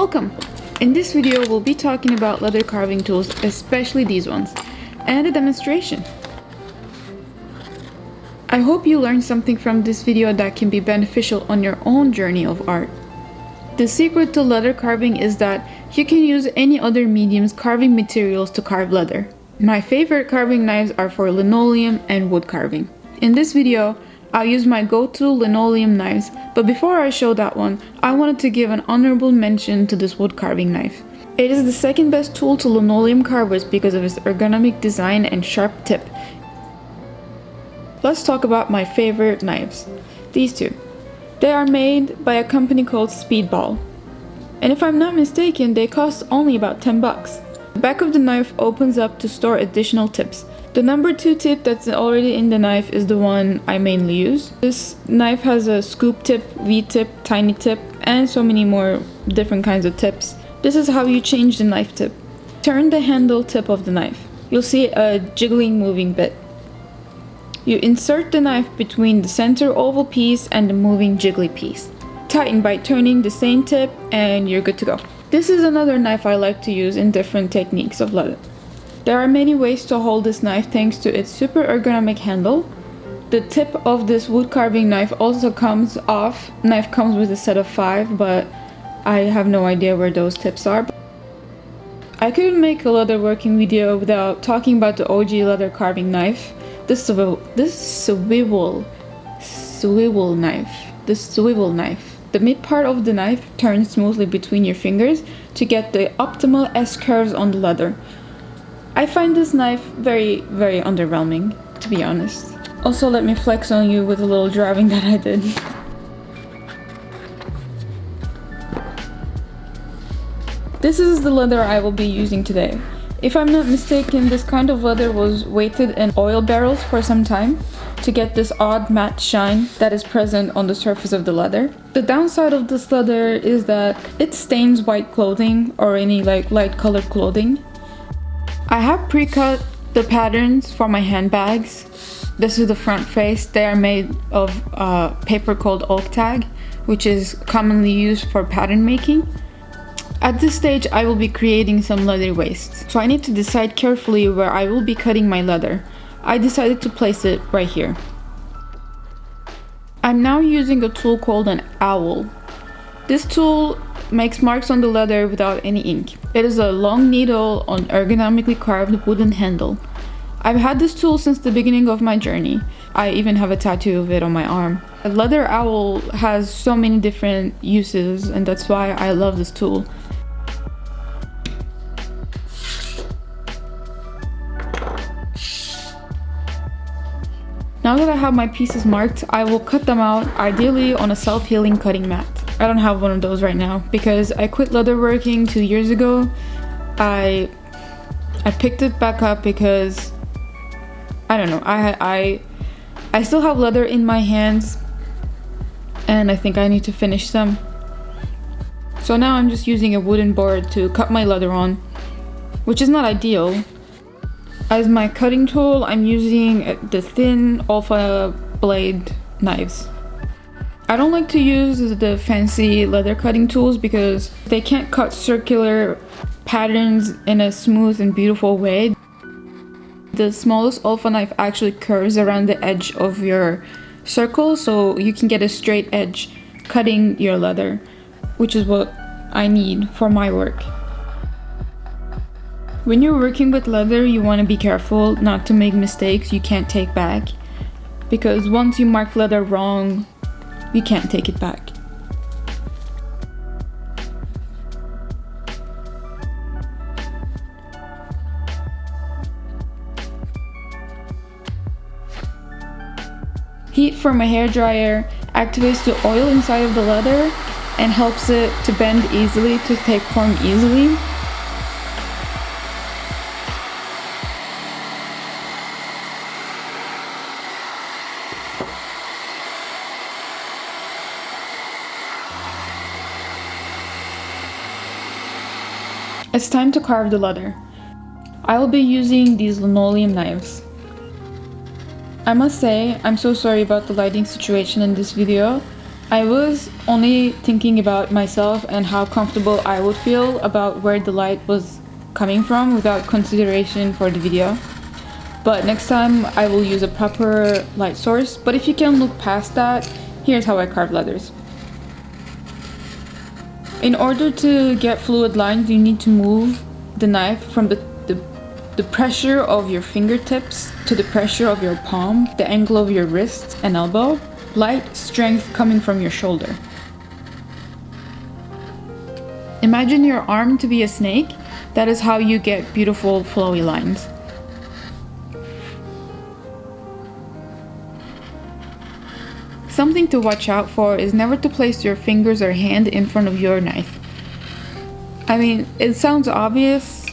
Welcome! In this video we'll be talking about leather carving tools, especially these ones, and a demonstration. I hope you learned something from this video that can be beneficial on your own journey of art. The secret to leather carving is that you can use any other medium's carving materials to carve leather. My favorite carving knives are for linoleum and wood carving. In this video, I'll use my go-to linoleum knives, but before I show that one, I wanted to give an honorable mention to this wood carving knife. It is the second best tool to linoleum carvers because of its ergonomic design and sharp tip. Let's talk about my favorite knives. These two. They are made by a company called Speedball. And if I'm not mistaken, they cost only about 10 bucks. The back of the knife opens up to store additional tips. The number 2 tip that's already in the knife is the one I mainly use. This knife has a scoop tip, V-tip, tiny tip, and so many more different kinds of tips. This is how you change the knife tip. Turn the handle tip of the knife. You'll see a jiggling moving bit. You insert the knife between the center oval piece and the moving jiggly piece. Tighten by turning the same tip and you're good to go. This is another knife I like to use in different techniques of leather. There are many ways to hold this knife thanks to its super ergonomic handle. The tip of this wood carving knife also comes off. Knife comes with a set of 5, but I have no idea where those tips are. I couldn't make a leather working video without talking about the OG leather carving knife. This swivel knife. The mid part of the knife turns smoothly between your fingers to get the optimal S-curves on the leather. I find this knife very, very underwhelming, to be honest. Also, let me flex on you with a little driving that I did. This is the leather I will be using today. If I'm not mistaken, this kind of leather was weighted in oil barrels for some time to get this odd matte shine that is present on the surface of the leather. The downside of this leather is that it stains white clothing or any light colored clothing. I have pre-cut the patterns for my handbags. This is the front face. They are made of paper called oak tag, which is commonly used for pattern making. At this stage, I will be creating some leather wastes, so I need to decide carefully where I will be cutting my leather. I decided to place it right here. I'm now using a tool called an owl. This tool makes marks on the leather without any ink. It is a long needle on ergonomically carved wooden handle. I've had this tool since the beginning of my journey. I even have a tattoo of it on my arm. A leather owl has so many different uses, and that's why I love this tool. Now that I have my pieces marked, I will cut them out, ideally on a self-healing cutting mat. I don't have one of those right now because I quit leatherworking 2 years ago. I picked it back up because I don't know. I still have leather in my hands and I think I need to finish them. So now I'm just using a wooden board to cut my leather on, which is not ideal. As my cutting tool, I'm using the thin alpha blade knives. I don't like to use the fancy leather cutting tools because they can't cut circular patterns in a smooth and beautiful way. The smallest alpha knife actually curves around the edge of your circle, so you can get a straight edge cutting your leather, which is what I need for my work. When you're working with leather, you want to be careful not to make mistakes you can't take back, because once you mark leather wrong, you can't take it back. Heat from a hairdryer activates the oil inside of the leather and helps it to bend easily, to take form easily. It's time to carve the leather. I will be using these linoleum knives. I must say, I'm so sorry about the lighting situation in this video. I was only thinking about myself and how comfortable I would feel about where the light was coming from without consideration for the video. But next time I will use a proper light source. But if you can look past that, here's how I carve leathers. In order to get fluid lines, you need to move the knife from the pressure of your fingertips to the pressure of your palm, the angle of your wrist and elbow, light strength coming from your shoulder. Imagine your arm to be a snake. That is how you get beautiful flowy lines. Something to watch out for is never to place your fingers or hand in front of your knife. I mean, it sounds obvious,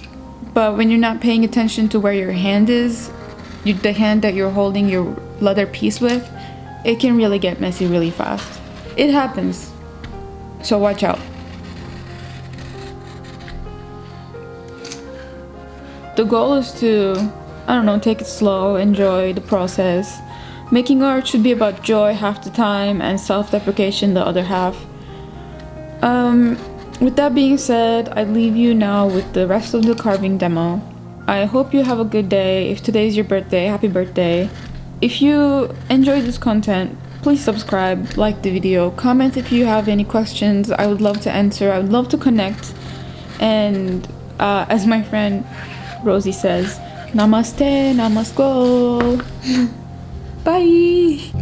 but when you're not paying attention to where your hand is, the hand that you're holding your leather piece with, it can really get messy really fast. It happens, so watch out. The goal is to, take it slow, enjoy the process. Making art should be about joy half the time and self-deprecation the other half. With that being said, I leave you now with the rest of the carving demo. I hope you have a good day. If today's your birthday, happy birthday. If you enjoyed this content, please subscribe, like the video, comment if you have any questions. I would love to answer. I would love to connect. And as my friend Rosie says, namaste, namasko. Bye!